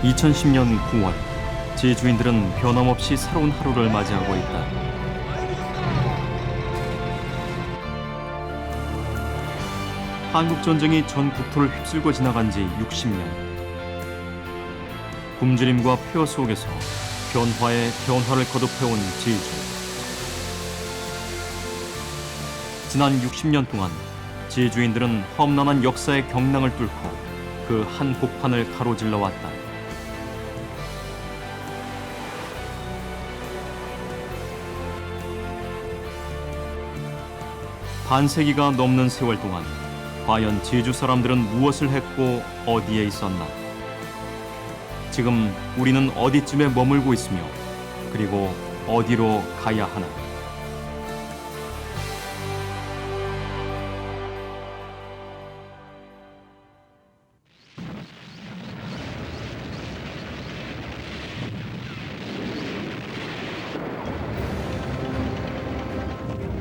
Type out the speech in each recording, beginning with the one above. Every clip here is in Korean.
2010년 9월, 제주인들은 변함없이 새로운 하루를 맞이하고 있다. 한국전쟁이 전 국토를 휩쓸고 지나간 지 60년. 굶주림과 폐허 속에서 변화에 변화를 거듭해온 제주. 지난 60년 동안 제주인들은 험난한 역사의 경랑을 뚫고 그 한복판을 가로질러 왔다. 반세기가 넘는 세월 동안 과연 제주 사람들은 무엇을 했고 어디에 있었나? 지금 우리는 어디쯤에 머물고 있으며 그리고 어디로 가야 하나?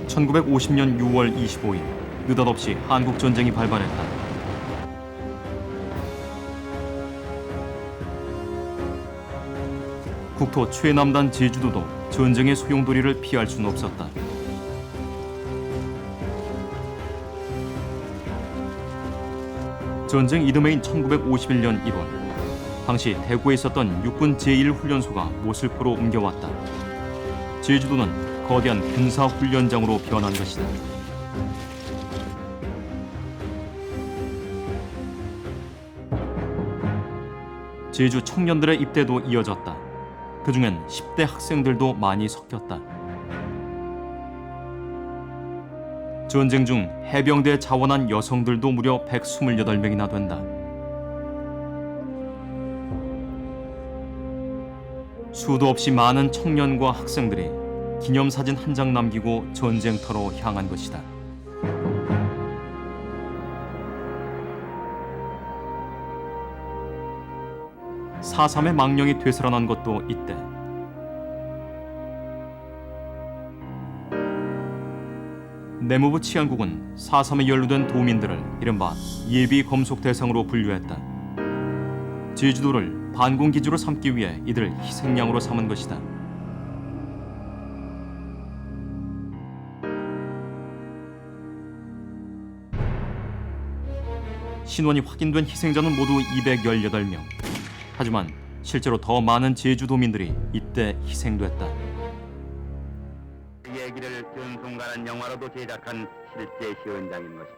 (1950년 6월 25일) 느닷없이 한국전쟁이 발발했다. 국토 최남단 제주도도 전쟁의 소용돌이를 피할 수는 없었다. 전쟁 이듬해인 1951년 1월, 당시 대구에 있었던 육군 제1훈련소가 모슬포로 옮겨왔다. 제주도는 거대한 군사훈련장으로 변한 것이다. 제주 청년들의 입대도 이어졌다. 그중엔 10대 학생들도 많이 섞였다. 전쟁 중 해병대에 자원한 여성들도 무려 128명이나 된다. 수도 없이 많은 청년과 학생들이 기념사진 한 장 남기고 전쟁터로 향한 것이다. (4.3)의 망령이 되살아난 것도 이때. 내무부 치안국은 (4.3)에 연루된 도민들을 이른바 예비 검속 대상으로 분류했다. 제주도를 반공기지로 삼기 위해 이들을 희생양으로 삼은 것이다. 신원이 확인된 희생자는 모두 218명. 하지만 실제로 더 많은 제주도민들이 이때 희생됐다. 이 얘기를 전송가란 영화로도 제작한 실제 현장인 것이다.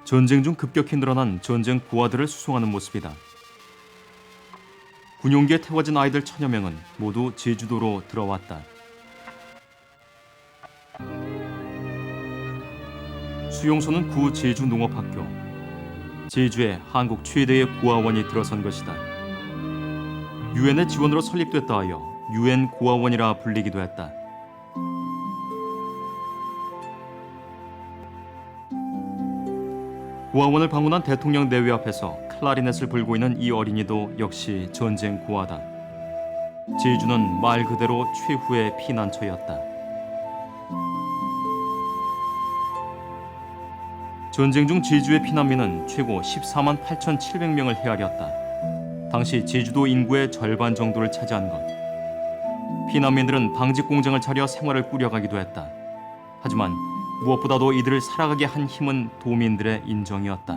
전쟁 중 급격히 늘어난 전쟁 부하들을 수송하는 모습이다. 군용기에 태워진 아이들 1000여 명은 모두 제주도로 들어왔다. 수용소는 구 제주농업학교. 제주에 한국 최대의 고아원이 들어선 것이다. 유엔의 지원으로 설립됐다 하여 유엔 고아원이라 불리기도 했다. 고아원을 방문한 대통령 내외 앞에서 클라리넷을 불고 있는 이 어린이도 역시 전쟁 고아다. 제주는 말 그대로 최후의 피난처였다. 전쟁 중 제주의 피난민은 최고 14만 8,700명을 헤아렸다. 당시 제주도 인구의 절반 정도를 차지한 것. 피난민들은 방직 공장을 차려 생활을 꾸려가기도 했다. 하지만 무엇보다도 이들을 살아가게 한 힘은 도민들의 인정이었다.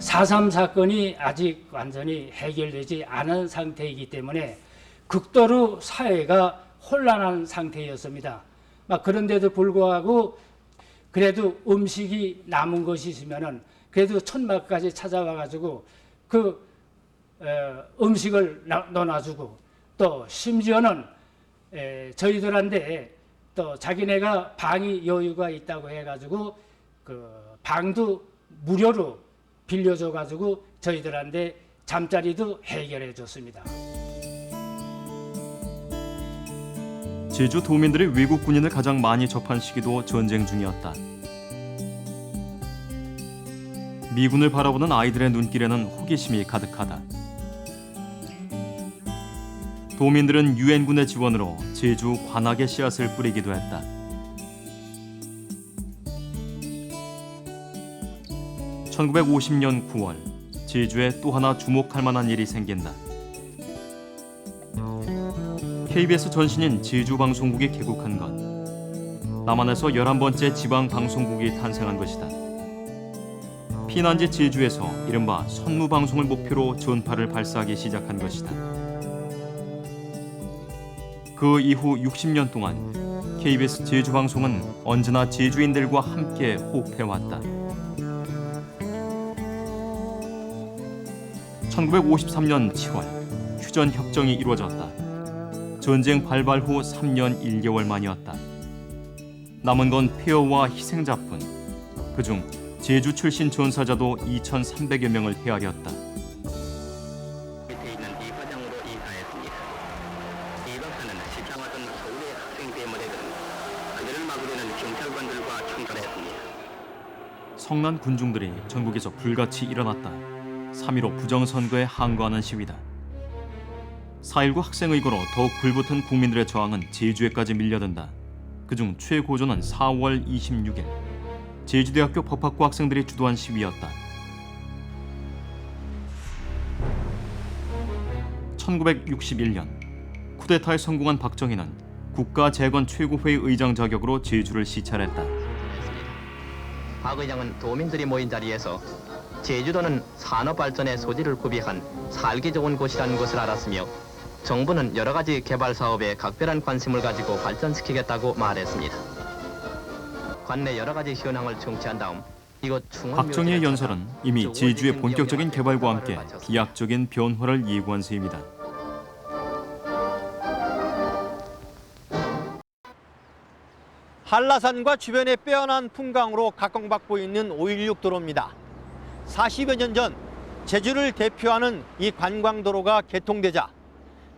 4.3 사건이 아직 완전히 해결되지 않은 상태이기 때문에 극도로 사회가 혼란한 상태였습니다. 그런데도 불구하고 그래도 음식이 남은 것이 있으면은 그래도 천막까지 찾아와가지고 그 음식을 넣어놔주고 또 심지어는 저희들한테 또 자기네가 방이 여유가 있다고 해가지고 그 방도 무료로 빌려줘가지고 저희들한테 잠자리도 해결해줬습니다. 제주 도민들이 외국 군인을 가장 많이 접한 시기도 전쟁 중이었다. 미군을 바라보는 아이들의 눈길에는 호기심이 가득하다. 도민들은 유엔군의 지원으로 제주 관악의 씨앗을 뿌리기도 했다. 1950년 9월 제주에 또 하나 주목할 만한 일이 생긴다. KBS 전신인 제주방송국이 개국한 것. 남한에서 11번째 지방방송국이 탄생한 것이다. 피난지 제주에서 이른바 선무방송을 목표로 전파를 발사하기 시작한 것이다. 그 이후 60년 동안 KBS 제주방송은 언제나 제주인들과 함께 호흡해왔다. 1953년 7월 휴전협정이 이루어졌다. 전쟁 발발 후 3년 1개월 만이었다. 남은 건 폐허와 희생자뿐. 그중 제주 출신 전사자도 2,300여 명을 헤아렸다. 밑에 있는 이 과정으로 이사했습니다. 이 박사는 시장하던 서울의 학생 때문에는 그들을 막으려는 경찰관들과 충돌했습니다. 성난 군중들이 전국에서 불같이 일어났다. 3.15 부정선거에 항거하는 시위다. 4.19 학생의거로 더욱 불붙은 국민들의 저항은 제주에까지 밀려든다. 그중 최고조는 4월 26일 제주대학교 법학부 학생들이 주도한 시위였다. 1961년 쿠데타에 성공한 박정희는 국가재건 최고회의 의장 자격으로 제주를 시찰했다. 박 의장은 도민들이 모인 자리에서 제주도는 산업발전의 소지를 구비한 살기 좋은 곳이라는 것을 알았으며 정부는 여러 가지 개발 사업에 각별한 관심을 가지고 발전시키겠다고 말했습니다. 관내 여러 가지 현황을 청취한 다음 이곳 박정희의 연설은 이미 제주의 본격적인 개발과 함께 비약적인 변화를 예고한 셈이다. 한라산과 주변의 빼어난 풍광으로 각광받고 있는 516 도로입니다. 40여 년 전 제주를 대표하는 이 관광도로가 개통되자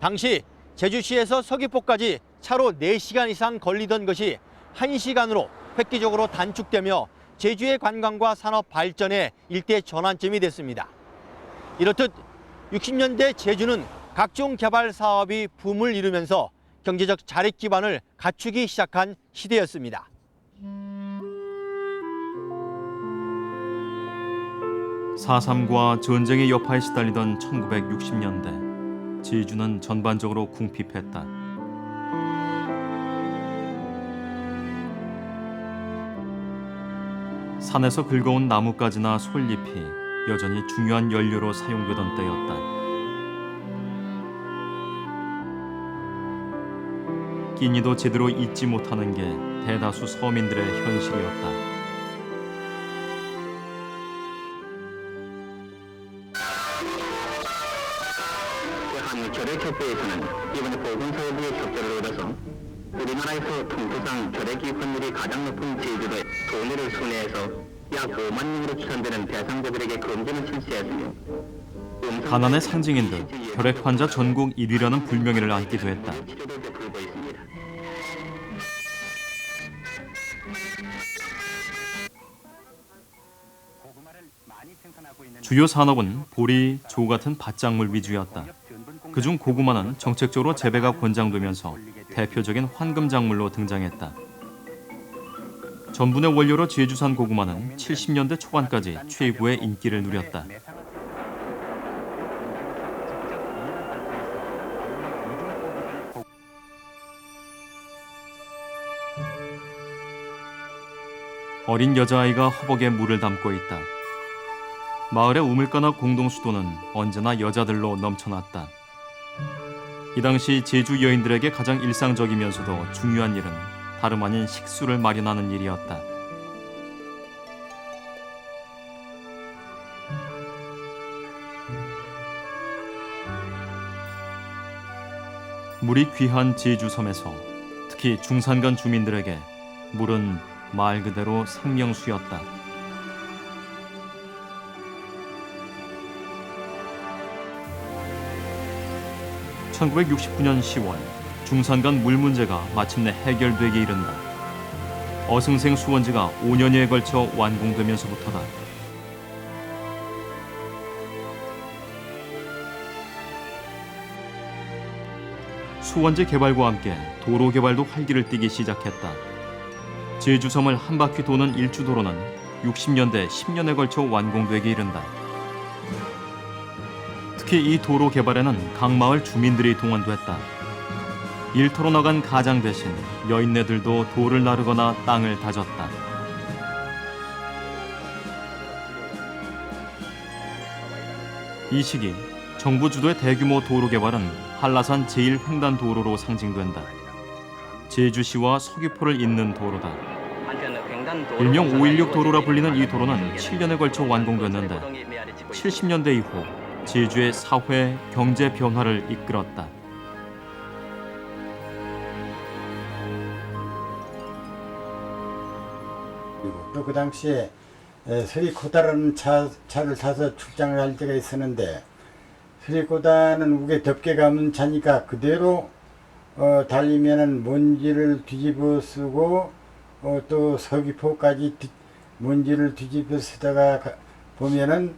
당시 제주시에서 서귀포까지 차로 4시간 이상 걸리던 것이 1시간으로 획기적으로 단축되며 제주의 관광과 산업 발전의 일대 전환점이 됐습니다. 이렇듯 60년대 제주는 각종 개발 사업이 붐을 이루면서 경제적 자립 기반을 갖추기 시작한 시대였습니다. (4.3과) 전쟁의 여파에 시달리던 1960년대 제주는 전반적으로 궁핍했다. 산에서 긁어온 나뭇가지나 솔잎이 여전히 중요한 연료로 사용되던 때였다. 끼니도 제대로 잊지 못하는 게 대다수 서민들의 현실이었다. 결핵협회에서는 이번에 보건사업부의 협조를 얻어서 우리나라에서 통계상 결핵이 확률이 가장 높은 제주도에 도내를 순회해서 약 5만 명으로 추산되는 대상자들에게 검진을 실시했으며 가난의 상징인 듯 결핵 환자 전국 1위라는 불명예를 안기도 했다. 치료도 베풀고 있습니다. 주요 산업은 보리, 조 같은 밭작물 위주였다. 그중 고구마는 정책적으로 재배가 권장되면서 대표적인 황금작물로 등장했다. 전분의 원료로 제주산 고구마는 70년대 초반까지 최고의 인기를 누렸다. 어린 여자아이가 허벅에 물을 담고 있다. 마을의 우물가나 공동수도는 언제나 여자들로 넘쳐났다. 이 당시 제주 여인들에게 가장 일상적이면서도 중요한 일은 다름 아닌 식수를 마련하는 일이었다. 물이 귀한 제주섬에서 특히 중산간 주민들에게 물은 말 그대로 생명수였다. (1969년 10월) 중산간 물 문제가 마침내 해결되게 이른다. 어승생 수원지가 5년여에 걸쳐 완공되면서부터다. 수원지 개발과 함께 도로 개발도 활기를 띠기 시작했다. 제주섬을 한 바퀴 도는 일주도로는 1960년대 10년에 걸쳐 완공되기 이른다. 특히 이 도로 개발에는 각마을 주민들이 동원됐다. 일터로 나간 가장 대신 여인네들도 돌을 나르거나 땅을 다졌다. 이 시기 정부 주도의 대규모 도로 개발은 한라산 제1횡단도로로 상징된다. 제주시와 서귀포를 잇는 도로다. 일명 516 도로라 불리는 이 도로는 7년에 걸쳐 완공됐는데 70년대 이후 제주의 사회, 경제 변화를 이끌었다. 또 그 당시에 서리코다라는 차를 타서 출장을 할 때가 있었는데, 서리코다는 우게 덥게 가면 차니까 그대로 달리면은 먼지를 뒤집어 쓰고 또 서귀포까지 먼지를 뒤집어 쓰다가 보면은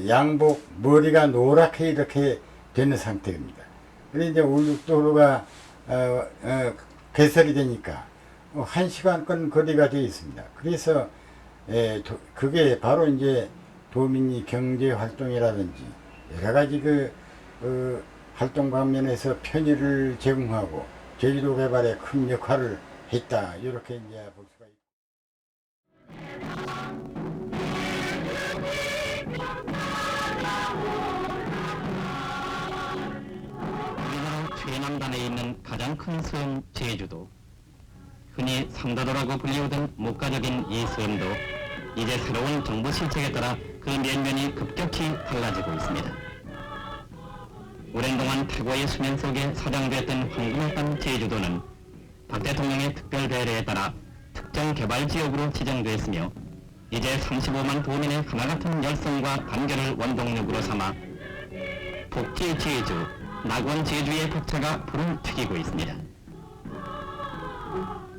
양복 머리가 노랗게 이렇게 되는 상태입니다. 그런데 이제 올육도로가 개설이 되니까 1시간권 거리가 되어 있습니다. 그래서 그게 바로 이제 도민이 경제 활동이라든지 여러 가지 활동 방면에서 편의를 제공하고 제주도 개발에 큰 역할을 했다. 이렇게 이제 볼 수가 있습니다. 우리나라 최남단에 있는 가장 큰 섬 제주도. 흔히 상다도라고 불리우던 목가적인 이 섬도 이제 새로운 정부 실책에 따라 그 면면이 급격히 달라지고 있습니다. 오랜 동안 태고의 수면 속에 사장됐던 황금했던 제주도는 박 대통령의 특별 배려에 따라 특정 개발 지역으로 지정됐으며 이제 35만 도민의 하나같은 열성과 단결을 원동력으로 삼아 복지 제주, 낙원 제주의 벅차가 불을 튀기고 있습니다.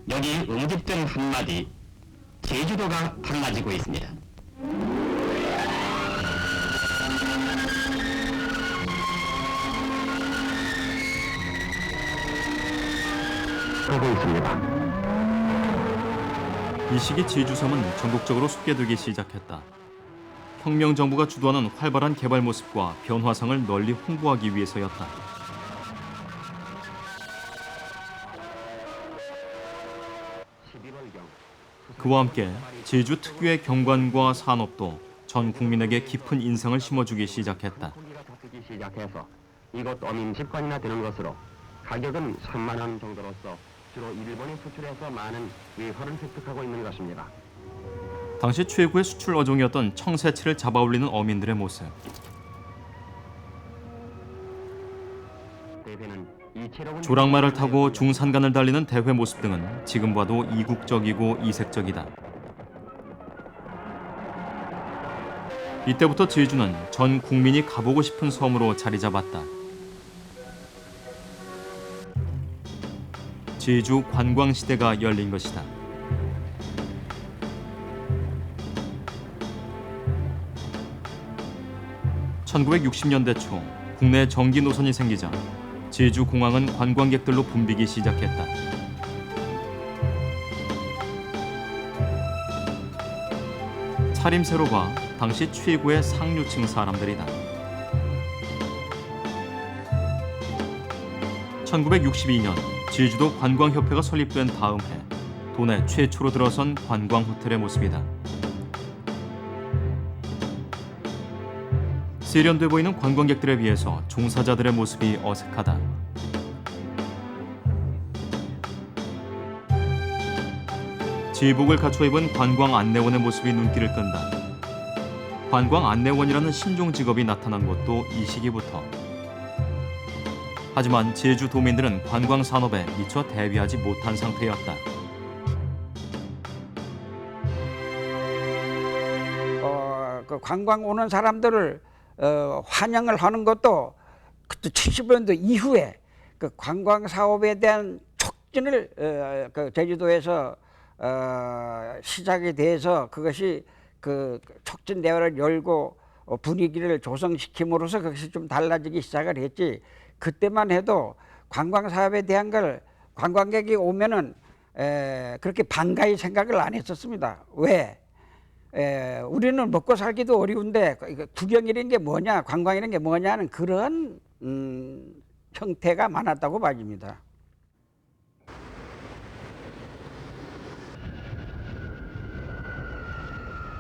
여기 응집된 한마디, 제주도가 달라지고 있습니다. 하고 있습니다. 이 시기 제주섬은 전국적으로 소개되기 시작했다. 혁명 정부가 주도하는 활발한 개발 모습과 변화상을 널리 홍보하기 위해서였다. 그와 함께 제주 특유의 경관과 산업도 전 국민에게 깊은 인상을 심어주기 시작했다. 시작해서 이곳 어민집관이나 되는 것으로 가격은 3만 원 정도로서 주로 일본에 수출해서 많은 외화를 획득하고 있는 것입니다. 당시 최고의 수출 어종이었던 청새치를 잡아올리는 어민들의 모습. 조랑말을 타고 중산간을 달리는 대회 모습 등은 지금 봐도 이국적이고 이색적이다. 이때부터 제주는 전 국민이 가보고 싶은 섬으로 자리 잡았다. 제주 관광 시대가 열린 것이다. (1960년대) 초 국내 전기 노선이 생기자 제주 공항은 관광객들로 붐비기 시작했다. 차림새로 봐 당시 최고의 상류층 사람들이다. 1962년 제주도 관광협회가 설립된 다음 해 도내 최초로 들어선 관광 호텔의 모습이다. 세련돼 보이는 관광객들에 비해서 종사자들의 모습이 어색하다. 제복을 갖춰 입은 관광 안내원의 모습이 눈길을 끈다. 관광 안내원이라는 신종 직업이 나타난 것도 이 시기부터. 하지만 제주 도민들은 관광 산업에 미처 대비하지 못한 상태였다. 그 관광 오는 사람들을 환영을 하는 것도 그때 70년대 이후에 그 관광 사업에 대한 촉진을 그 제주도에서 시작이 돼서 그것이 그 촉진 대회를 열고 분위기를 조성시킴으로써 그것이 좀 달라지기 시작을 했지. 그때만 해도 관광 사업에 대한 걸 관광객이 오면은 그렇게 반가이 생각을 안 했었습니다. 왜? 우리는 먹고 살기도 어려운데 구경이라는 게 뭐냐, 관광이라는 게 뭐냐는 그런 형태가 많았다고 봐집니다.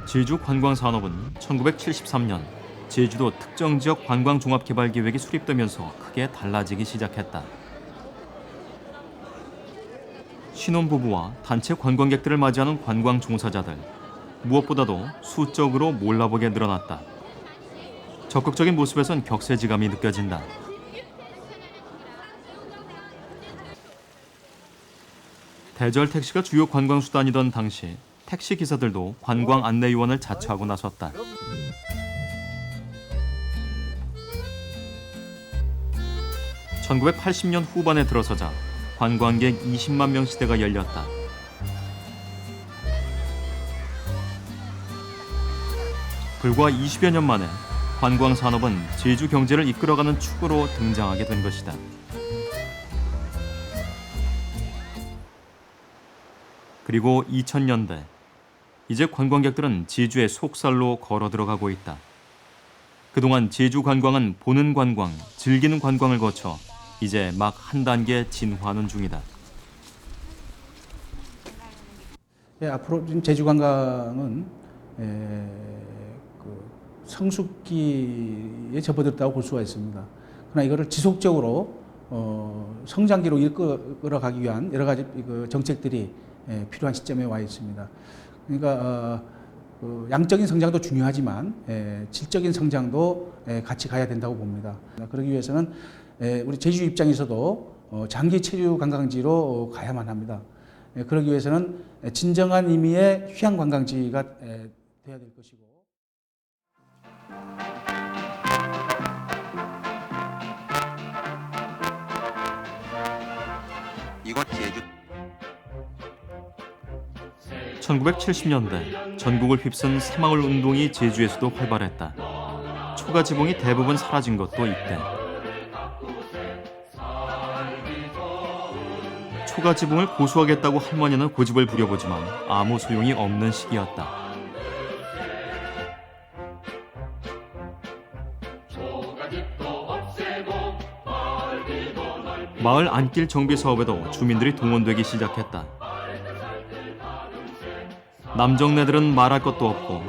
제주 관광산업은 1973년 제주도 특정지역 관광종합개발계획이 수립되면서 크게 달라지기 시작했다. 신혼부부와 단체 관광객들을 맞이하는 관광 종사자들, 무엇보다도 수적으로 몰라보게 늘어났다. 적극적인 모습에선 격세지감이 느껴진다. 대절 택시가 주요 관광수단이던 당시 택시 기사들도 관광 안내요원을 자처하고 나섰다. (1980년) 후반에 들어서자 관광객 20만 명 시대가 열렸다. 불과 20여 년 만에 관광 산업은 제주 경제를 이끌어가는 축으로 등장하게 된 것이다. 그리고 2000년대, 이제 관광객들은 제주의 속살로 걸어 들어가고 있다. 그동안 제주 관광은 보는 관광, 즐기는 관광을 거쳐 이제 막 한 단계 진화하는 중이다. 예, 앞으로 지금 제주 관광은 성숙기에 접어들었다고 볼 수가 있습니다. 그러나 이거를 지속적으로 성장기로 이끌어가기 위한 여러 가지 정책들이 필요한 시점에 와 있습니다. 그러니까 양적인 성장도 중요하지만 질적인 성장도 같이 가야 된다고 봅니다. 그러기 위해서는 우리 제주 입장에서도 장기 체류 관광지로 가야만 합니다. 그러기 위해서는 진정한 의미의 휴양 관광지가 돼야 될 것이고. 이곳 제주 1970년대 전국을 휩쓴 새마을 운동이 제주에서도 활발했다. 초가 지붕이 대부분 사라진 것도 이때. 초가 지붕을 고수하겠다고 할머니는 고집을 부려보지만 아무 소용이 없는 시기였다. 마을 안길 정비 사업에도 주민들이 동원되기 시작했다. 남정네들은 말할 것도 없고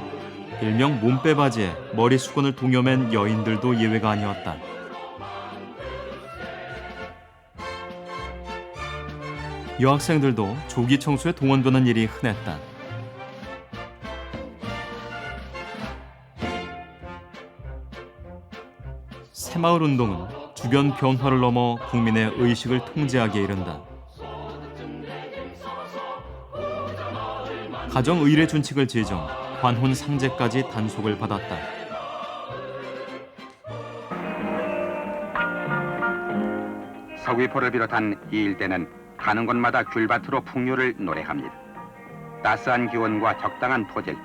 일명 몸빼바지에 머리 수건을 동여맨 여인들도 예외가 아니었다. 여학생들도 조기 청소에 동원되는 일이 흔했다. 새마을 운동은 주변 변화를 넘어 국민의 의식을 통제하기에 이른다. 가정의례 준칙을 제정, 관혼 상제까지 단속을 받았다. 서귀포를 비롯한 이 일대는 가는 곳마다 귤밭으로 풍류를 노래합니다. 따스한 기온과 적당한 토질,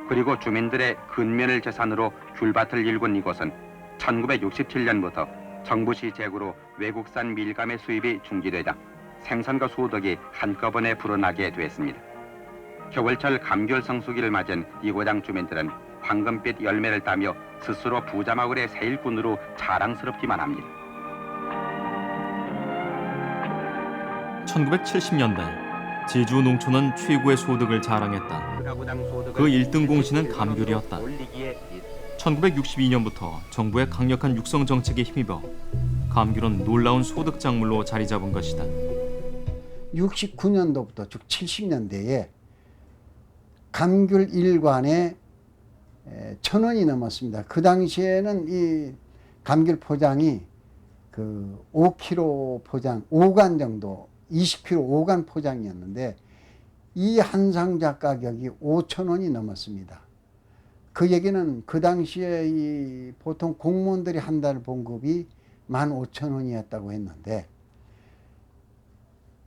그리고 주민들의 근면을 재산으로 귤밭을 일군 이곳은 1967년부터 정부시 재구로 외국산 밀감의 수입이 중지되자 생산과 소득이 한꺼번에 불어나게 됐습니다. 겨울철 감귤 성수기를 맞은 이 고장 주민들은 황금빛 열매를 따며 스스로 부자마을의 새 일꾼으로 자랑스럽기만 합니다. 1970년대 제주 농촌은 최고의 소득을 자랑했다. 그 1등 공신은 감귤이었다. 1962년부터 정부의 강력한 육성 정책에 힘입어 감귤은 놀라운 소득 작물로 자리 잡은 것이다. 69년도부터 즉 70년대에 감귤 일관에 1,000원이 넘었습니다. 그 당시에는 이 감귤 포장이 그 5kg 포장, 5간 정도, 20kg 5간 포장이었는데 이 한 상자 가격이 5,000원이 넘었습니다. 그 얘기는 그 당시에 이 보통 공무원들이 한 달 봉급이 15,000원이었다고 했는데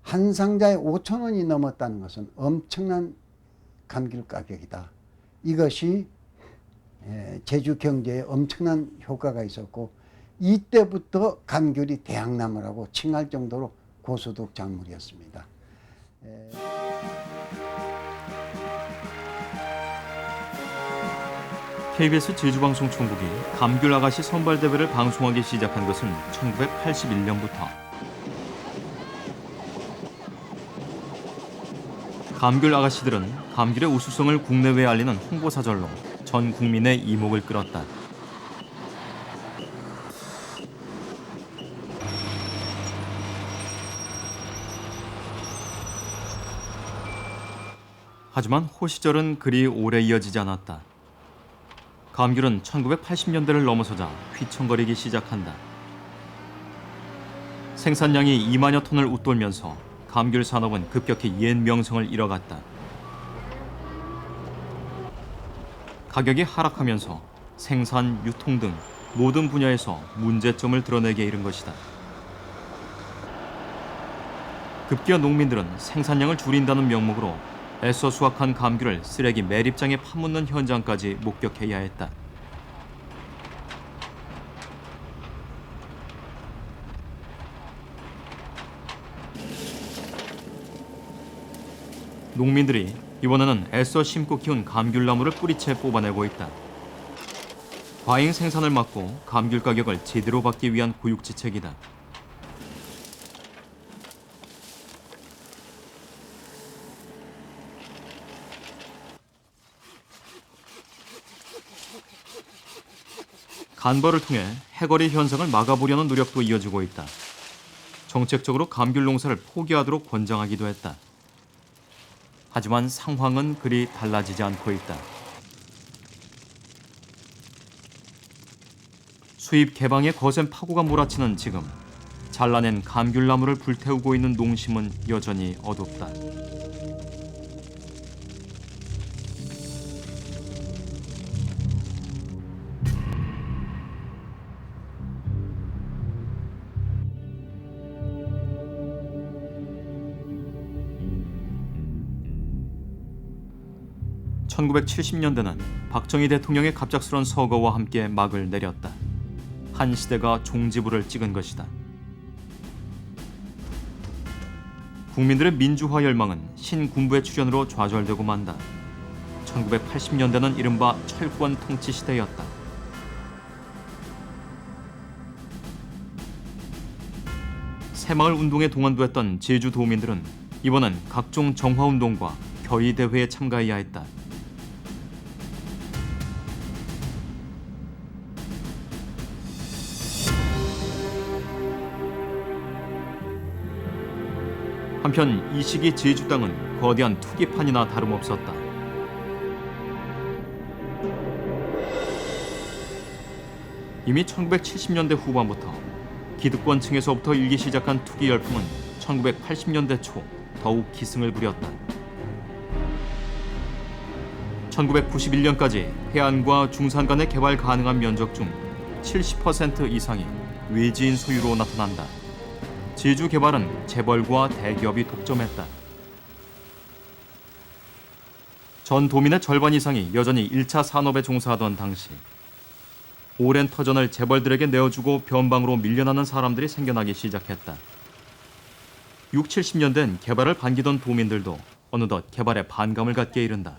한 상자에 5,000원이 넘었다는 것은 엄청난 감귤 가격이다. 이것이 제주 경제에 엄청난 효과가 있었고 이때부터 감귤이 대학나무라고 칭할 정도로 고소득 작물이었습니다. KBS 제주방송총국이 감귤 아가씨 선발대회를 방송하기 시작한 것은 1981년부터. 감귤 아가씨들은 감귤의 우수성을 국내외에 알리는 홍보사절로 전 국민의 이목을 끌었다. 하지만 호시절은 그리 오래 이어지지 않았다. 감귤은 1980년대를 넘어서자 휘청거리기 시작한다. 생산량이 2만여 톤을 웃돌면서 감귤 산업은 급격히 옛 명성을 잃어갔다. 가격이 하락하면서 생산, 유통 등 모든 분야에서 문제점을 드러내게 이른 것이다. 급기야 농민들은 생산량을 줄인다는 명목으로 애써 수확한 감귤을 쓰레기 매립장에 파묻는 현장까지 목격해야 했다. 농민들이 이번에는 애써 심고 키운 감귤나무를 뿌리채 뽑아내고 있다. 과잉 생산을 막고 감귤 가격을 제대로 받기 위한 고육지책이다. 간벌을 통해 해거리 현상을 막아보려는 노력도 이어지고 있다. 정책적으로 감귤 농사를 포기하도록 권장하기도 했다. 하지만 상황은 그리 달라지지 않고 있다. 수입 개방에 거센 파고가 몰아치는 지금, 잘라낸 감귤나무를 불태우고 있는 농심은 여전히 어둡다. (1970년대는) 박정희 대통령의 갑작스런 서거와 함께 막을 내렸다. 한 시대가 종지부를 찍은 것이다. 국민들의 민주화 열망은 신군부의 출현으로 좌절되고 만다. 1980년대는 이른바 철권 통치 시대였다. 새마을 운동에 동원됐던 제주도민들은 이번엔 각종 정화운동과 결의대회에 참가해야 했다. 한편 이 시기 제주 땅은 거대한 투기판이나 다름없었다. 이미 1970년대 후반부터 기득권층에서부터 일기 시작한 투기 열풍은 1980년대 초 더욱 기승을 부렸다. 1991년까지 해안과 중산 간의 개발 가능한 면적 중 70% 이상이 외지인 소유로 나타난다. 제주 개발은 재벌과 대기업이 독점했다. 전 도민의 절반 이상이 여전히 1차 산업에 종사하던 당시, 오랜 터전을 재벌들에게 내어주고 변방으로 밀려나는 사람들이 생겨나기 시작했다. 6, 70년대엔 개발을 반기던 도민들도 어느덧 개발에 반감을 갖게 이른다.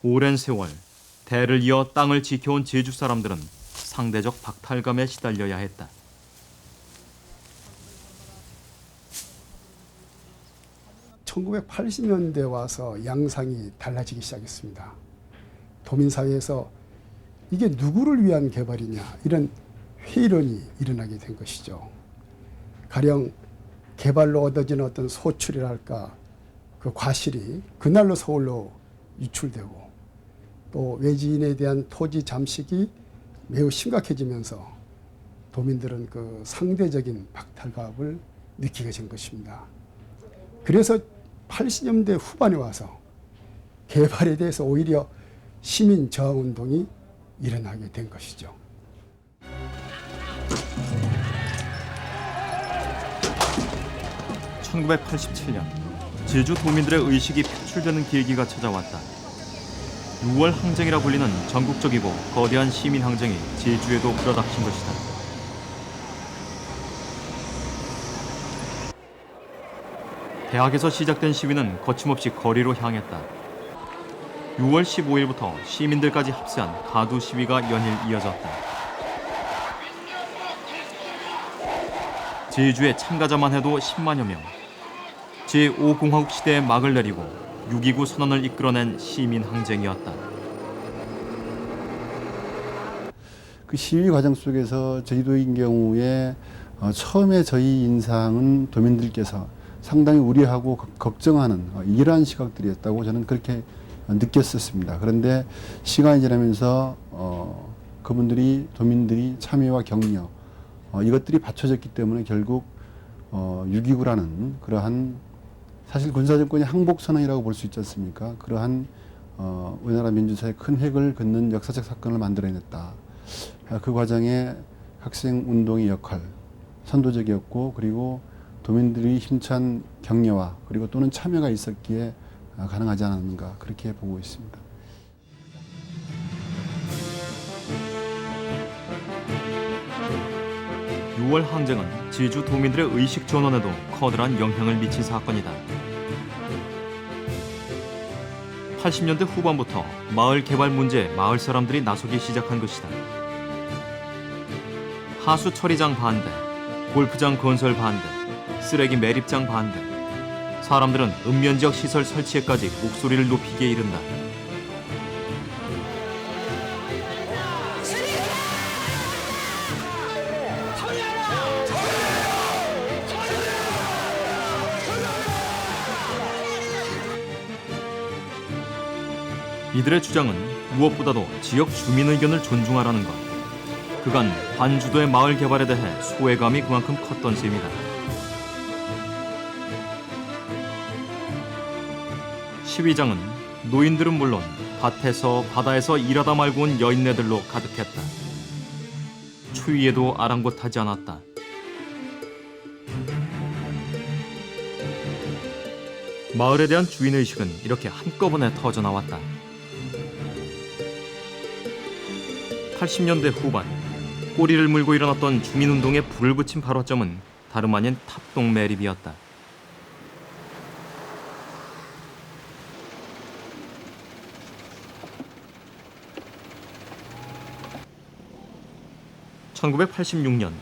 오랜 세월 대를 이어 땅을 지켜온 제주 사람들은 상대적 박탈감에 시달려야 했다. (1980년대) 와서 양상이 달라지기 시작했습니다. 도민사회에서 이게 누구를 위한 개발이냐, 이런 회의론이 일어나게 된 것이죠. 가령 개발로 얻어지는 어떤 소출이랄까, 그 과실이 그날로 서울로 유출되고, 또 외지인에 대한 토지 잠식이 매우 심각해지면서 도민들은 그 상대적인 박탈감을 느끼게 된 것입니다. 그래서 80년대 후반에 와서 개발에 대해서 오히려 시민 저항 운동이 일어나게 된 것이죠. (1987년) 제주 도민들의 의식이 표출되는 계기가 찾아왔다. 6월 항쟁이라 불리는 전국적이고 거대한 시민 항쟁이 제주에도 불어닥친 것이다. 대학에서 시작된 시위는 거침없이 거리로 향했다. 6월 15일부터 시민들까지 합세한 가두 시위가 연일 이어졌다. 제주의 참가자만 해도 10만여 명. 제5공화국 시대에 막을 내리고 6.29 선언을 이끌어낸 시민 항쟁이었다. 그 시위 과정 속에서 제주도인 경우에 처음에 저희 인상은 도민들께서 상당히 우려하고 걱정하는 이러한 시각들이었다고 저는 그렇게 느꼈었습니다. 그런데 시간이 지나면서 그분들이 도민들이 참여와 격려 이것들이 받쳐졌기 때문에 결국 6.29라는 그러한 사실 군사정권의 항복선언이라고 볼 수 있지 않습니까? 그러한 우리나라 민주사의 큰 획을 긋는 역사적 사건을 만들어냈다. 그 과정에 학생운동의 역할, 선도적이었고 그리고 도민들이 힘찬 격려와 그리고 또는 참여가 있었기에 가능하지 않았는가 그렇게 보고 있습니다. (6월) 항쟁은 제주 도민들의 의식 전환에도 커다란 영향을 미친 사건이다. 80년대 후반부터 마을 개발 문제에 마을 사람들이 나서기 시작한 것이다. 하수 처리장 반대, 골프장 건설 반대, 쓰레기 매립장 반대. 사람들은 읍면지역 시설 설치에까지 목소리를 높이기에 이른다. 이들의 주장은 무엇보다도 지역 주민 의견을 존중하라는 것. 그간 반주도의 마을 개발에 대해 소외감이 그만큼 컸던 셈이다. 시위장은 노인들은 물론 밭에서 바다에서 일하다 말고 온 여인네들로 가득했다. 추위에도 아랑곳하지 않았다. 마을에 대한 주인의식은 이렇게 한꺼번에 터져나왔다. 80년대 후반 꼬리를 물고 일어났던 주민운동에 불을 붙인 발화점은 다름 아닌 탑동 매립이었다. (1986년)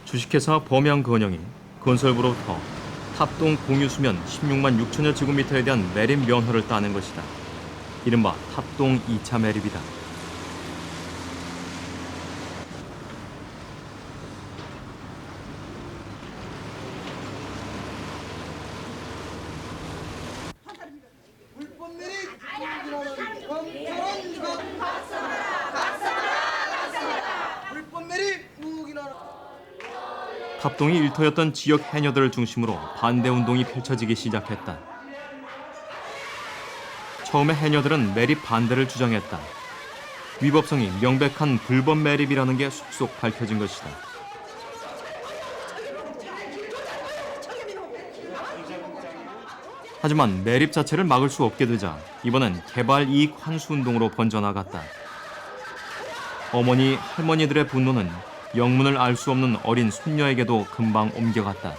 주식회사 범양건영이 건설부로부터 탑동 공유수면 16만 6천여 제곱미터에 대한 매립 면허를 따낸 것이다. 이른바 탑동 2차 매립이다. 탑동이 일터였던 지역 해녀들을 중심으로 반대운동이 펼쳐지기 시작했다. 처음에 해녀들은 매립 반대를 주장했다. 위법성이 명백한 불법 매립이라는 게 속속 밝혀진 것이다. 하지만 매립 자체를 막을 수 없게 되자 이번엔 개발 이익 환수 운동으로 번져나갔다. 어머니, 할머니들의 분노는 영문을 알 수 없는 어린 손녀에게도 금방 옮겨갔다.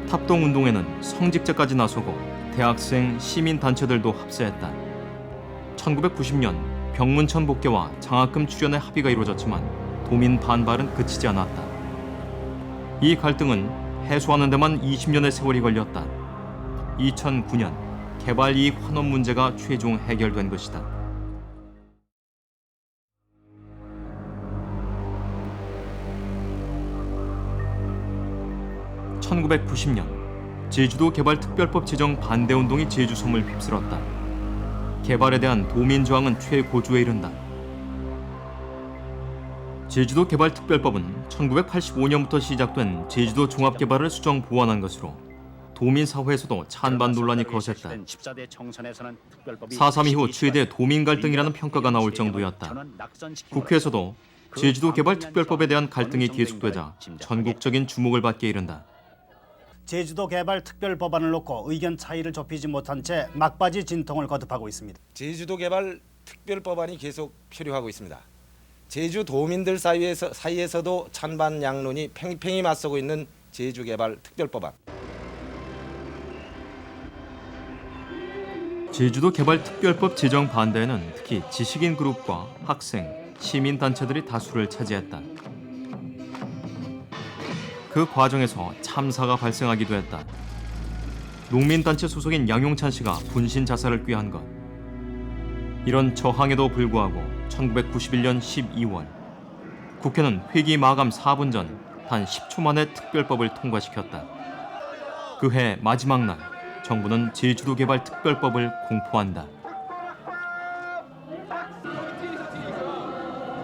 탑동운동에는 성직자까지 나서고 대학생, 시민단체들도 합세했다. 1990년 병문천 복귀와 장학금 출연의 합의가 이루어졌지만 도민 반발은 그치지 않았다. 이 갈등은 해소하는 데만 20년의 세월이 걸렸다. 2009년 개발이익 환원 문제가 최종 해결된 것이다. 1990년 제주도 개발특별법 제정 반대운동이 제주섬을 휩쓸었다. 개발에 대한 도민 저항은 최고조에 이른다. 제주도 개발특별법은 1985년부터 시작된 제주도 종합개발을 수정 보완한 것으로 도민사회에서도 찬반 논란이 거셌다. 4.3 이후 최대 도민 갈등이라는 평가가 나올 정도였다. 국회에서도 제주도 개발특별법에 대한 갈등이 계속되자 전국적인 주목을 받게 이른다. 제주도 개발 특별법안을 놓고 의견 차이를 좁히지 못한 채 막바지 진통을 거듭하고 있습니다. 제주도 개발 특별법안이 계속 필요하고 있습니다. 제주 도민들 사이에서도 찬반 양론이 팽팽히 맞서고 있는 제주개발 특별법안. 제주도 개발 특별법 제정 반대에는 특히 지식인 그룹과 학생, 시민 단체들이 다수를 차지했다. 그 과정에서 참사가 발생하기도 했다. 농민단체 소속인 양용찬 씨가 분신 자살을 꾀한 것. 이런 저항에도 불구하고 1991년 12월 국회는 회기 마감 4분 전 단 10초 만에 특별법을 통과시켰다. 그 해 마지막 날 정부는 제주도 개발 특별법을 공포한다.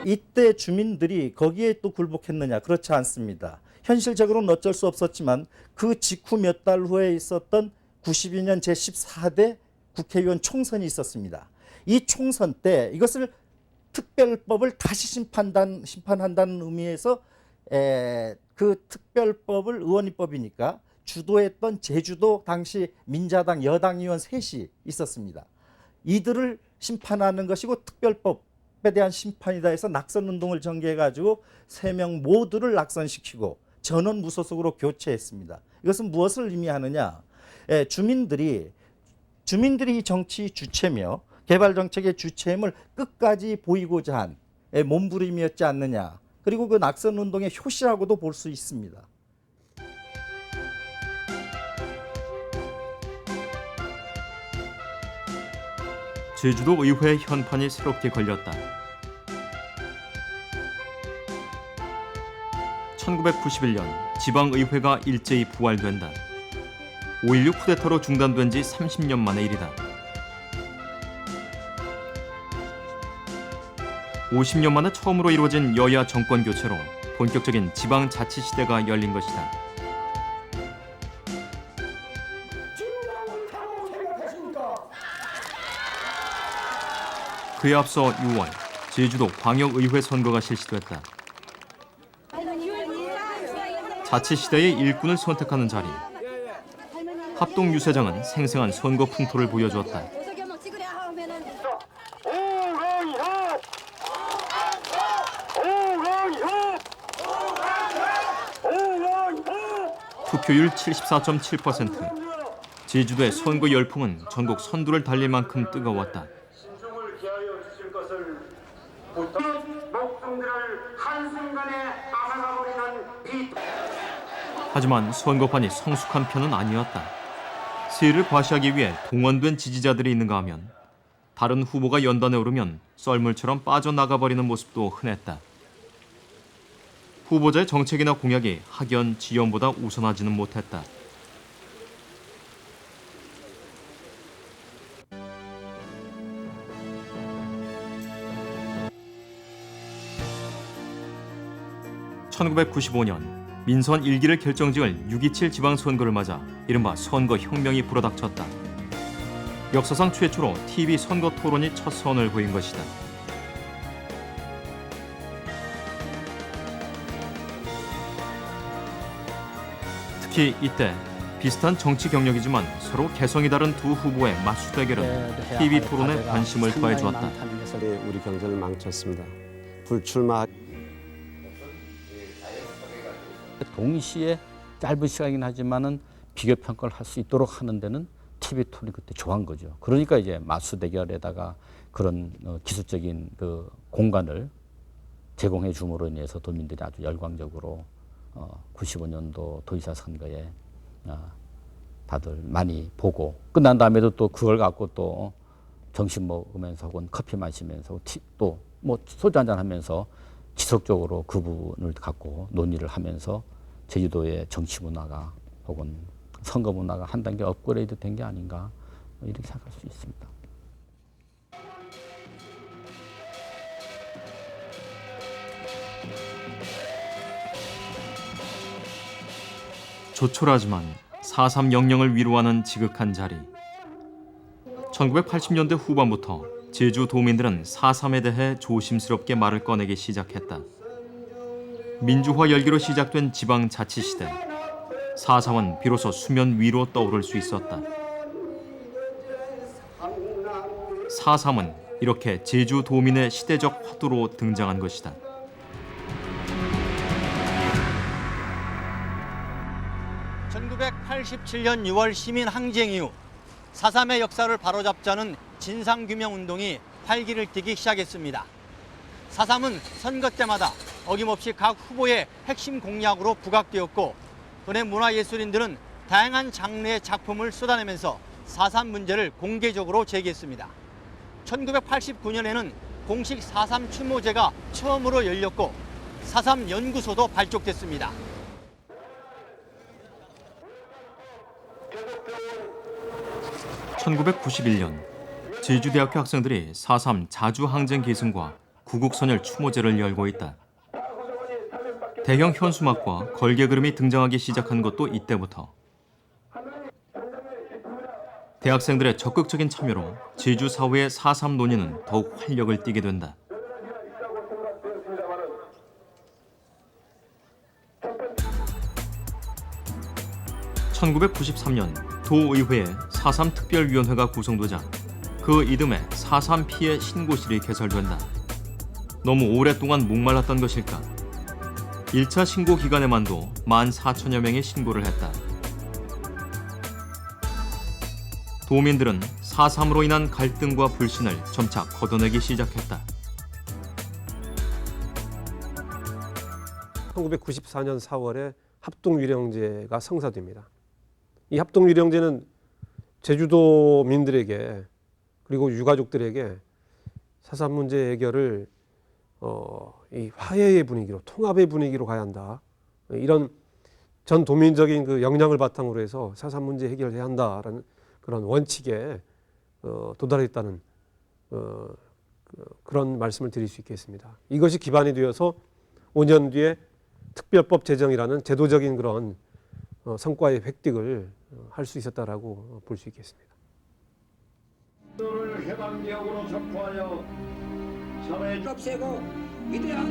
이때 주민들이 거기에 또 굴복했느냐? 그렇지 않습니다. 현실적으로는 어쩔 수 없었지만 그 직후 몇 달 후에 있었던 92년 제14대 국회의원 총선이 있었습니다. 이 총선 때 이것을 특별법을 다시 심판한다는 의미에서 그 특별법을 의원입법이니까 주도했던 제주도 당시 민자당 여당 의원 셋이 있었습니다. 이들을 심판하는 것이고 특별법에 대한 심판이다 해서 낙선운동을 전개해가지고 3명 모두를 낙선시키고 전원 무소속으로 교체했습니다. 이것은 무엇을 의미하느냐? 주민들이 이 정치 주체며 개발 정책의 주체임을 끝까지 보이고자 한 몸부림이었지 않느냐. 그리고 그 낙선운동의 효시라고도 볼 수 있습니다. 제주도 의회 현판이 새롭게 걸렸다. 1991년 지방의회가 일제히 부활된다. 5.16 쿠데타로 중단된 지 30년 만의 일이다. 50년 만에 처음으로 이루어진 여야 정권 교체로 본격적인 지방자치시대가 열린 것이다. 그에 앞서 6월 제주도 광역의회 선거가 실시됐다. 자치시대의 일꾼을 선택하는 자리. 합동 유세장은 생생한 선거 풍토를 보여주었다. 투표율 74.7%. 제주도의 선거 열풍은 전국 선두를 달릴 만큼 뜨거웠다. 하지만 선거판이 성숙한 편은 아니었다. 세를 과시하기 위해 동원된 지지자들이 있는가 하면 다른 후보가 연단에 오르면 썰물처럼 빠져나가버리는 모습도 흔했다. 후보자의 정책이나 공약이 학연, 지연보다 우선하지는 못했다. (1995년) 민선 1기를 결정지을 6.27 지방선거를 맞아 이른바 선거혁명이 불어닥쳤다. 역사상 최초로 TV 선거 토론이 첫 선을 보인 것이다. 특히 이때 비슷한 정치 경력이지만 서로 개성이 다른 두 후보의 맞수 대결은 TV 토론에 관심을 더해주었다. 우리 경제를 망쳤습니다. 불출마. 동시에 짧은 시간이긴 하지만은 비교 평가를 할 수 있도록 하는 데는 TV 토론이 그때 좋아한 거죠. 그러니까 이제 맞수 대결에다가 그런 기술적인 그 공간을 제공해 줌으로 인해서 도민들이 아주 열광적으로 95년도 도의사 선거에 다들 많이 보고 끝난 다음에도 또 그걸 갖고 또 점심 먹으면서 혹은 커피 마시면서 또 뭐 소주 한잔 하면서 지속적으로 그 부분을 갖고 논의를 하면서 제주도의 정치 문화가 혹은 선거 문화가 한 단계 업그레이드 된 게 아닌가 이렇게 생각할 수 있습니다. 조촐하지만 4.3 영령을 위로하는 지극한 자리. 1980년대 후반부터 제주 도민들은 4.3에 대해 조심스럽게 말을 꺼내기 시작했다. 민주화 열기로 시작된 지방자치시대. 4.3은 비로소 수면 위로 떠오를 수 있었다. 4.3은 이렇게 제주 도민의 시대적 화두로 등장한 것이다. (1987년 6월) 시민 항쟁 이후 4.3의 역사를 바로잡자는 진상규명운동이 활기를 띠기 시작했습니다. 4.3은 선거 때마다 어김없이 각 후보의 핵심 공약으로 부각되었고 도내 문화예술인들은 다양한 장르의 작품을 쏟아내면서 4.3 문제를 공개적으로 제기했습니다. 1989년에는 공식 4.3 추모제가 처음으로 열렸고 4.3 연구소도 발족됐습니다. (1991년) 제주대학교 학생들이 4.3 자주항쟁 계승과 구국선열 추모제를 열고 있다. 대형 현수막과 걸개 그림이 등장하기 시작한 것도 이때부터. 대학생들의 적극적인 참여로 제주 사회의 4.3 논의는 더욱 활력을 띠게 된다. (1993년) 도의회에 4.3 특별위원회가 구성되자 그 이듬해 4.3 피해 신고실이 개설된다. 너무 오랫동안 목말랐던 것일까? 1차 신고 기간에만도 14,000여 명이 신고를 했다. 도민들은 4.3으로 인한 갈등과 불신을 점차 걷어내기 시작했다. 1994년 4월에 합동유령제가 성사됩니다. 이 합동유령제는 제주도민들에게 그리고 유가족들에게 4.3 문제 해결을 이 화해의 분위기로, 통합의 분위기로 가야 한다. 이런 전 도민적인 그 역량을 바탕으로 해서 4.3 문제 해결해야 한다라는 그런 원칙에 도달했다는 그런 말씀을 드릴 수 있겠습니다. 이것이 기반이 되어서 5년 뒤에 특별법 제정이라는 제도적인 그런 성과의 획득을 할 수 있었다라고 볼 수 있겠습니다.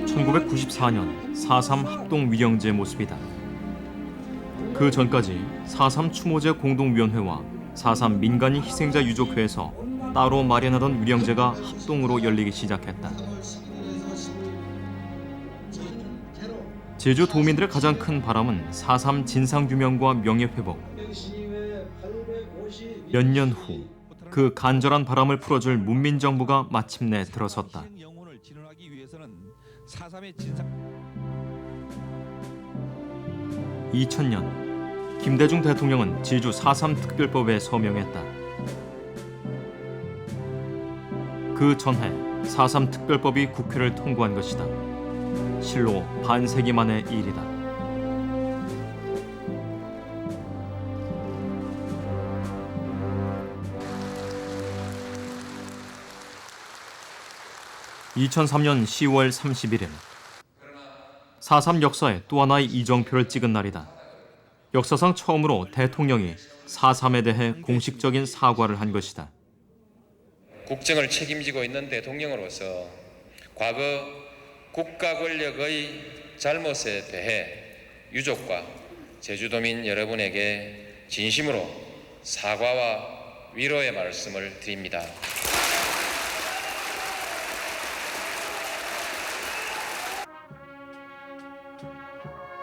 1994년 4.3 합동위령제 모습이다. 그 전까지 4.3 추모제 공동위원회와 4.3 민간인 희생자 유족회에서 따로 마련하던 위령제가 합동으로 열리기 시작했다. 제주 도민들의 가장 큰 바람은 4.3 진상규명과 명예회복. 몇 년 후 그 간절한 바람을 풀어줄 문민정부가 마침내 들어섰다. 2000년 김대중 대통령은 제주 4.3 특별법에 서명했다. 그 전해 4.3 특별법이 국회를 통과한 것이다. 실로 반세기 만의 일이다. (2003년 10월 31일) 4.3 역사에 또 하나의 이정표를 찍은 날이다. 역사상 처음으로 대통령이 4.3에 대해 공식적인 사과를 한 것이다. 국정을 책임지고 있는 대통령으로서 과거 국가 권력의 잘못에 대해 유족과 제주도민 여러분에게 진심으로 사과와 위로의 말씀을 드립니다.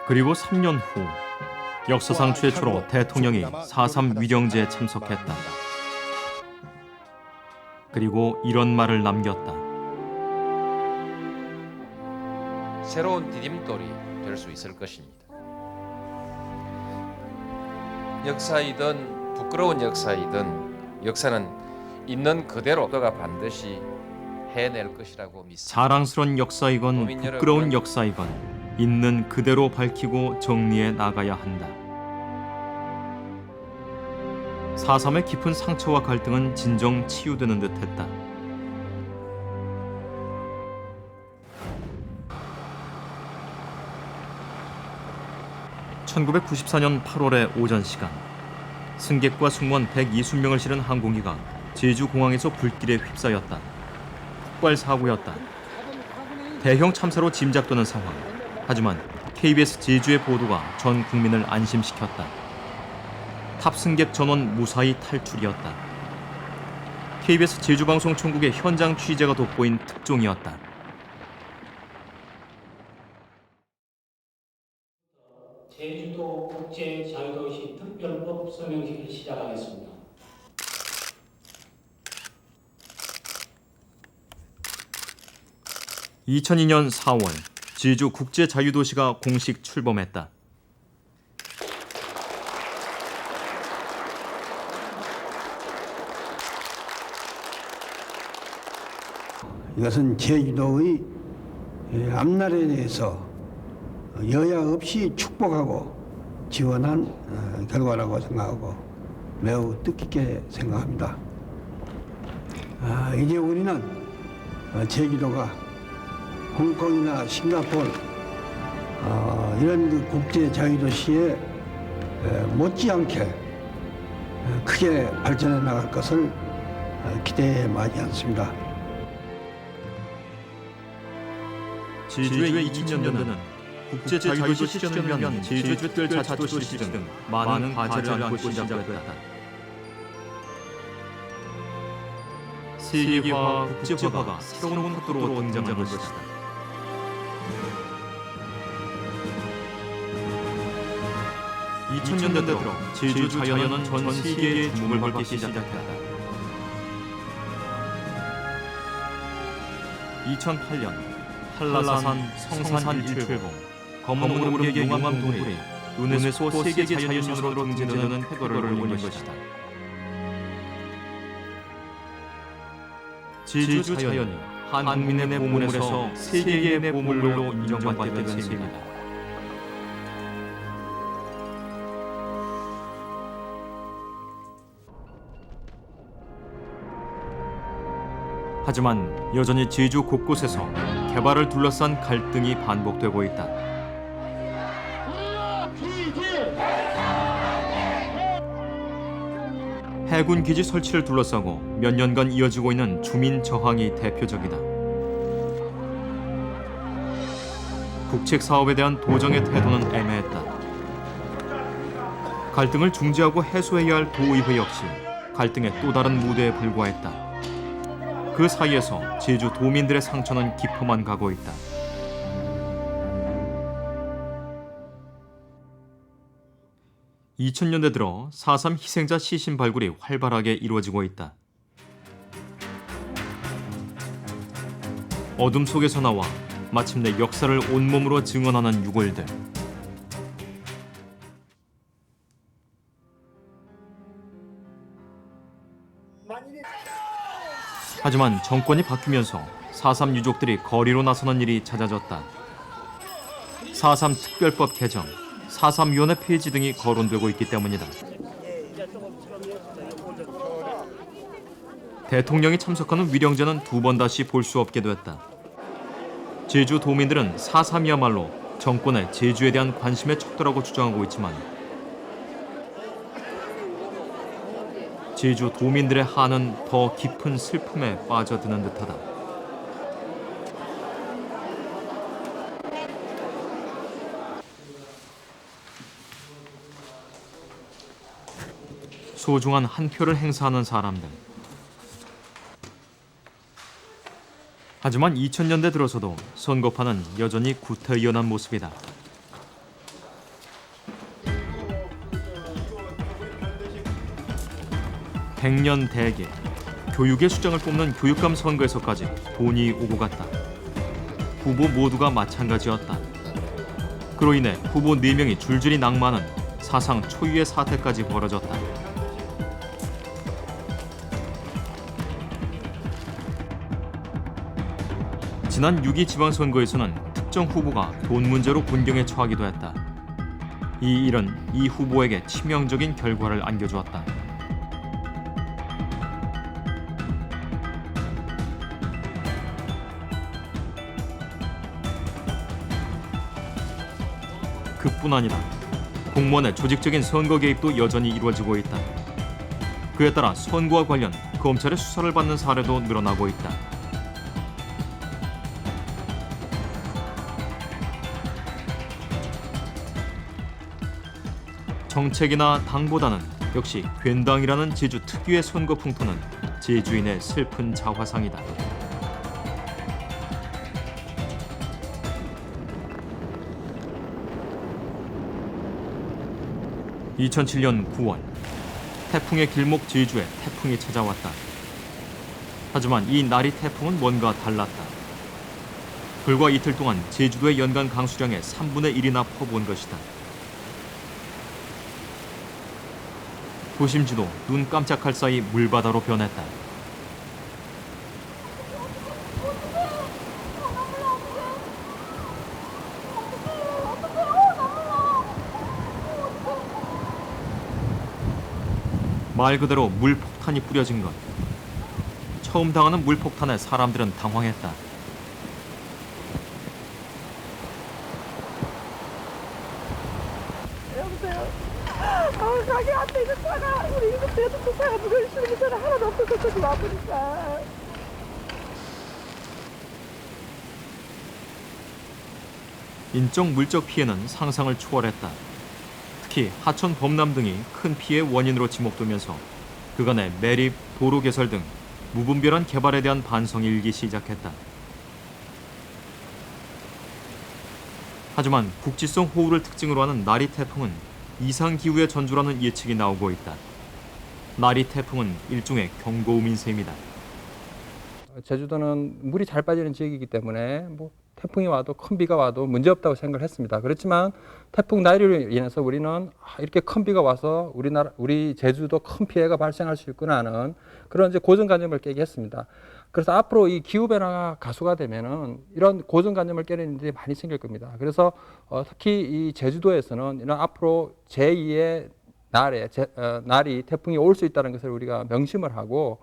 그리고 3년 후 역사상 최초로 대통령이 4.3 위령제에 참석했다. 그리고 이런 말을 남겼다. 새로운 디딤돌이 될 수 있을 것입니다. 역사이든 부끄러운 역사이든 역사는 있는 그대로 너가 반드시 해낼 것이라고 믿습니다. 자랑스러운 역사이건 부끄러운 역사이건 있는 그대로 밝히고 정리해 나가야 한다. 4.3의 깊은 상처와 갈등은 진정 치유되는 듯했다. (1994년 8월의 오전 시간) 승객과 승무원 120명을 실은 항공기가 제주공항에서 불길에 휩싸였다. 폭발 사고였다. 대형 참사로 짐작되는 상황. 하지만 KBS 제주의 보도가 전 국민을 안심시켰다. 탑승객 전원 무사히 탈출이었다. KBS 제주방송총국의 현장 취재가 돋보인 특종이었다. 제주도 국제자유도시 특별법 서명식을 시작하겠습니다. (2002년 4월) 제주 국제자유도시가 공식 출범했다. 이것은 제주도의 앞날에 대해서 여야 없이 축복하고 지원한 결과라고 생각하고 매우 뜻깊게 생각합니다. 이제 우리는 제주도가 홍콩이나 싱가포르 이런 그 국제 자유도시에 못지않게 크게 발전해 나갈 것을 기대해 마지 않습니다. 제주의 2000년대는 국제자유도시 실현을 위한 제주 특별자치도 실시 등 많은 과제를 안고 시작됐다. 세계화, 국제화가 새로운 속도로 등장한 것이다. 2000년대 들어 제주 자연은 전 세계의 주목을 받기 시작했다. 2008년 한라산 성산 일출봉, 검은무릎의 용암 동굴이 유네스코 세계 자연유산으로 등재되는 쾌거를 올린 것이다. 제주 자연이 한국민의 보물에서 세계의 보물로 인정받게 된 셈이다. 하지만 여전히 제주 곳곳에서 개발을 둘러싼 갈등이 반복되고 있다. 해군 기지 설치를 둘러싸고 몇 년간 이어지고 있는 주민 저항이 대표적이다. 국책 사업에 대한 도정의 태도는 애매했다. 갈등을 중지하고 해소해야 할 도의회 역시 갈등의 또 다른 무대에 불과했다. 그 사이에서 제주 도민들의 상처는 깊어만 가고 있다. (2000년대) 들어 4.3 희생자 시신 발굴이 활발하게 이루어지고 있다. 어둠 속에서 나와 마침내 역사를 온몸으로 증언하는 유골들. 하지만 정권이 바뀌면서 4.3 유족들이 거리로 나서는 일이 잦아졌다. 4.3 특별법 개정, 4.3위원회 폐지 등이 거론되고 있기 때문이다. 대통령이 참석하는 위령제는 2번 다시 볼 수 없게 됐다. 제주 도민들은 4.3이야말로 정권의 제주에 대한 관심의 척도라고 주장하고 있지만 제주 도민들의 한은 더 깊은 슬픔에 빠져드는 듯하다. 소중한 한 표를 행사하는 사람들. 하지만 2000년대 들어서도 선거판은 여전히 구태의연한 모습이다. 백년 대계, 교육의 수장을 뽑는 교육감 선거에서까지 돈이 오고 갔다. 후보 모두가 마찬가지였다. 그로 인해 후보 4명이 줄줄이 낙마하는 사상 초유의 사태까지 벌어졌다. 지난 6.2 지방선거에서는 특정 후보가 돈 문제로 곤경에 처하기도 했다. 이 일은 이 후보에게 치명적인 결과를 안겨주었다. 그뿐 아니라 공무원의 조직적인 선거 개입도 여전히 이루어지고 있다. 그에 따라 선거와 관련 검찰의 수사를 받는 사례도 늘어나고 있다. 정책이나 당보다는 역시 괜당이라는 제주 특유의 선거 풍토는 제주인의 슬픈 자화상이다. (2007년 9월) 태풍의 길목 제주에 태풍이 찾아왔다. 하지만 이 나리 태풍은 뭔가 달랐다. 불과 이틀 동안 제주도의 연간 강수량의 3분의 1이나 퍼부은 것이다. 도심지도 눈 깜짝할 사이 물바다로 변했다. 말 그대로 물폭탄이 뿌려진 것. 처음 당하는 물폭탄에 사람들은 당황했다. 여보세요? 가게 앞에 있는 차가 우리 이거 대도 차가 물을 실는 차가 하나도 없어서 와보니까. 인적 물적 피해는 상상을 초월했다. 특히 하천 범람 등이 큰 피해의 원인으로 지목되면서 그간의 매립, 도로 개설 등 무분별한 개발에 대한 반성이 일기 시작했다. 하지만 국지성 호우를 특징으로 하는 나리 태풍은 이상기후의 전조라는 예측이 나오고 있다. 나리 태풍은 일종의 경고음인 셈이다. 제주도는 물이 잘 빠지는 지역이기 때문에 태풍이 와도 큰 비가 와도 문제없다고 생각을 했습니다. 그렇지만 태풍 나리로 인해서 우리는 이렇게 큰 비가 와서 우리 제주도 큰 피해가 발생할 수 있구나 하는 그런 이제 고정관념을 깨게 했습니다. 그래서 앞으로 이 기후변화가 가속화 되면은 이런 고정관념을 깨는 일이 많이 생길 겁니다. 그래서 특히 이 제주도에서는 이런 앞으로 제2의 나리 태풍이 올 수 있다는 것을 우리가 명심을 하고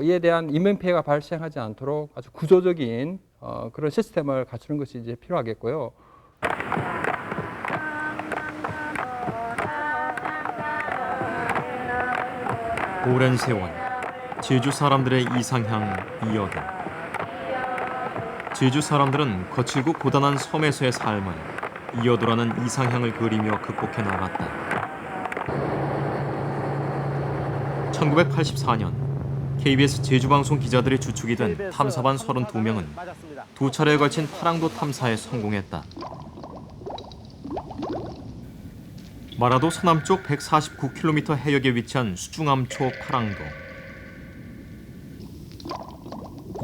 이에 대한 인명 피해가 발생하지 않도록 아주 구조적인 그런 시스템을 갖추는 것이 이제 필요하겠고요. 오랜 세월 제주 사람들의 이상향 이어도. 제주 사람들은 거칠고 고단한 섬에서의 삶을 이어도라는 이상향을 그리며 극복해 나갔다. 1984년 KBS 제주방송 기자들의 주축이 된 탐사반 32명은 두 차례에 걸친 파랑도 탐사에 성공했다. 마라도 서남쪽 149km 해역에 위치한 수중암초 파랑도.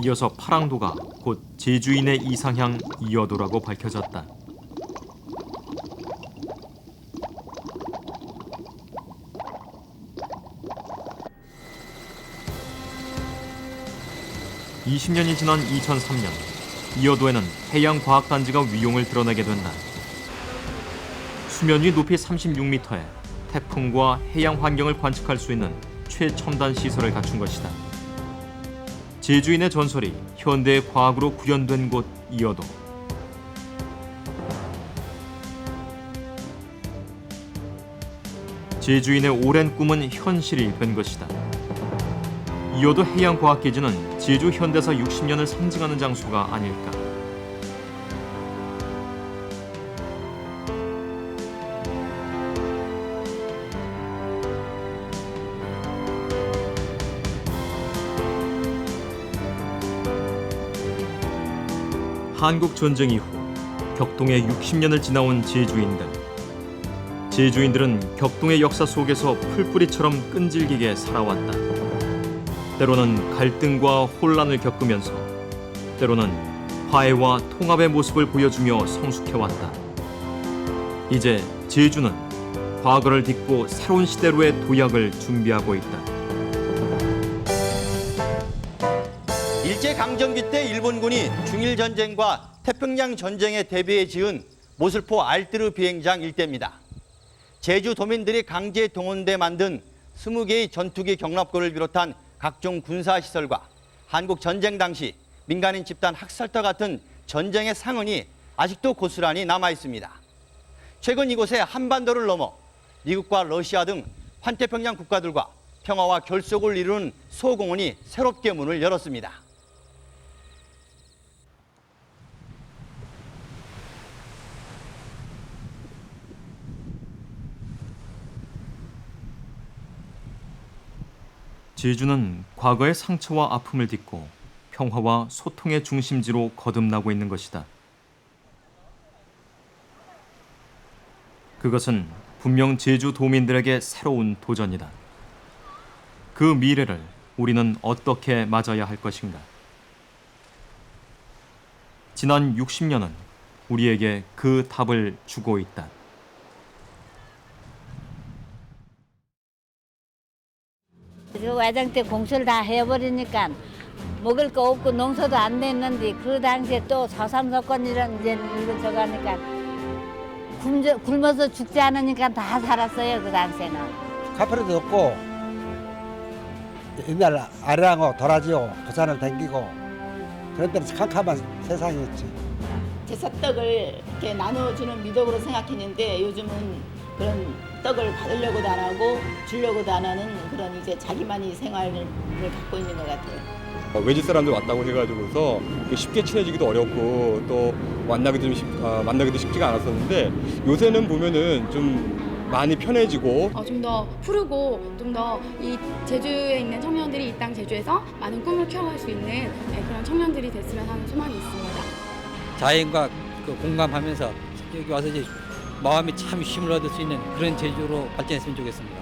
이어서 파랑도가 곧 제주인의 이상향 이어도라고 밝혀졌다. (20년이) 지난 2003년 이어도에는 해양과학단지가 위용을 드러내게 된다. 수면 위 높이 36m에 태풍과 해양 환경을 관측할 수 있는 최첨단 시설을 갖춘 것이다. 제주인의 전설이 현대의 과학으로 구현된 곳 이어도. 제주인의 오랜 꿈은 현실이 된 것이다. 이어도 해양과학기지는 제주 현대사 60년을 상징하는 장소가 아닐까. 한국전쟁 이후 격동에 60년을 지나온 제주인들. 제주인들은 격동의 역사 속에서 풀뿌리처럼 끈질기게 살아왔다. 때로는 갈등과 혼란을 겪으면서 때로는 화해와 통합의 모습을 보여주며 성숙해왔다. 이제 제주는 과거를 딛고 새로운 시대로의 도약을 준비하고 있다. 일제강점기 때 일본군이 중일전쟁과 태평양 전쟁에 대비해 지은 모슬포 알뜨르 비행장 일대입니다. 제주 도민들이 강제 동원돼 만든 20개의 전투기 경납고를 비롯한 각종 군사시설과 한국 전쟁 당시 민간인 집단 학살과 같은 전쟁의 상흔이 아직도 고스란히 남아 있습니다. 최근 이곳에 한반도를 넘어 미국과 러시아 등 환태평양 국가들과 평화와 결속을 이루는 소공원이 새롭게 문을 열었습니다. 제주는 과거의 상처와 아픔을 딛고 평화와 소통의 중심지로 거듭나고 있는 것이다. 그것은 분명 제주 도민들에게 새로운 도전이다. 그 미래를 우리는 어떻게 맞아야 할 것인가? 지난 60년은 우리에게 그 답을 주고 있다. 그 외장 때 공수를 다 해버리니까 먹을 거 없고 농사도 안 됐는데 그 당시에 또 서삼서건 이런 이제 이거 저거 하니까 굶어서 죽지 않으니까 다 살았어요. 그 당시에는. 카페도 없고 옛날 아래랑어 도라지요 부산을 댕기고 그런 때는 캄캄한 세상이었지. 제사떡을 이렇게 나눠주는 미덕으로 생각했는데 요즘은 그런 떡을 받으려고도 안 하고 주려고도 안 하는 그런 이제 자기만이 생활을 갖고 있는 것 같아요. 외지 사람들 왔다고 해가지고서 쉽게 친해지기도 어렵고 또 만나기도 쉽지가 않았었는데 요새는 보면은 좀 많이 편해지고 좀 더 푸르고 좀 더 이 제주에 있는 청년들이 이 땅 제주에서 많은 꿈을 키워갈 수 있는 그런 청년들이 됐으면 하는 소망이 있습니다. 자연과 공감하면서 여기 와서 이제 마음이 참 힘을 얻을 수 있는 그런 제주로 발전했으면 좋겠습니다.